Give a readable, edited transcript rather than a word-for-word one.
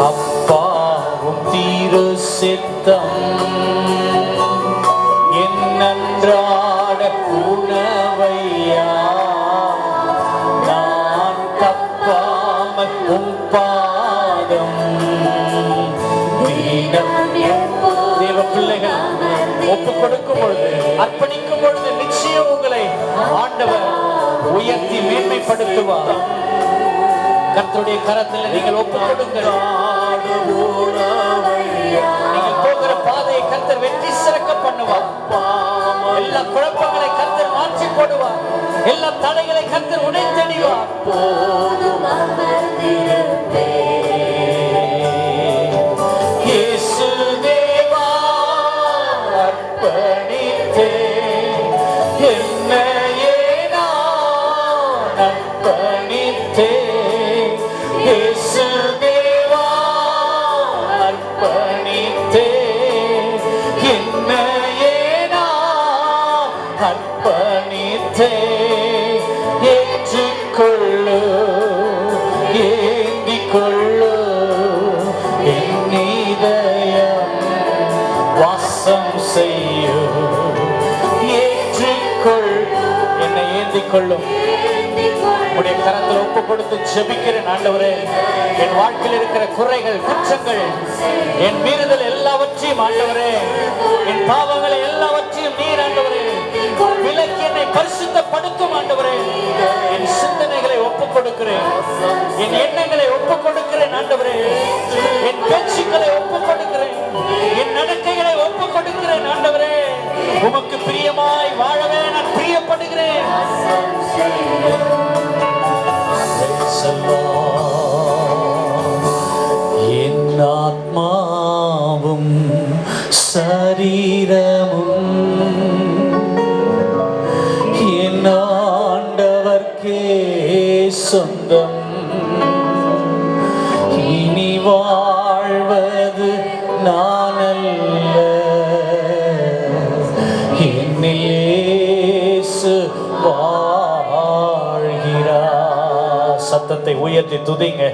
அப்பாவும் தீரு சித்தம் என்னன்றாட உணவையா நான் தப்பாமல் உம் பாதம் தேவ பிள்ளைகள் ஒப்பு கொடுக்கும் பொழுது, அர்ப்பணிக்கும் பொழுது நிச்சயம் உங்களை ஆண்டவர் உயர்த்தி மேன்மைப்படுத்துவார். கர்த்தருடைய கரத்தில் நீங்கள் ஒப்பு கொடுங்கள். நீங்கள் போகிற பாதையை கர்த்தர் வெற்றி சிறக்க பண்ணுவார். எல்லா குழப்பங்களை கர்த்தர் மாற்றி போடுவார். எல்லா தடைகளை கர்த்தர் உடைத்தெறிவார். இயேசு தேவா அர்ப்பணித்தே என்னையே நான் அர்ப்பணித்தே. இயேசு தேவா அர்ப்பணித்தே என்னையே நான் அர்ப்பணித்தே. ஏற்றுக்கொள்ளு ஏந்திக் கொள்ளு என் இதயம் வாசம் செய்யும். ஏற்றுக்கொள் என்னை ஏந்திக் கொள்ளும். உடைய கரத்தில் ஒப்பு கொடுத்து ஜெபிக்கிறேன். ஆண்டவரே, என் வாழ்க்கையில் இருக்கிற குறைகள், குற்றங்கள், என் மீறுதல் எல்லாவற்றையும் ஆண்டவரே, என் பாவங்களை எல்லாவற்றையும் நீர் ஆண்டவரே விலக்கி என்னை பரிசுத்தப்படுத்தும். ஆண்டவரே, என் சிந்தனைகளை ஒப்புக் கொடுக்கிறேன், என் எண்ணங்களை ஒப்புக் கொடுக்கிறேன். ஆண்டவரே, என் பேச்சுக்களை ஒப்புக் கொடுக்கிறேன், என் நடக்கைகளை ஒப்புக் கொடுக்கிறேன். ஆண்டவரே, உமக்கு பிரியமாய் வாழவே நான் பிரியப்படுகிறேன். என் ஆத்மாவும் சரீரமும் என் ஆண்டவர்க்கே சொந்தம். இனி வாழ்வது நான் அல்ல, என்னில் இயேசு வாழ்கிறார். சத்தத்தை உயர்த்தி துதிங்க.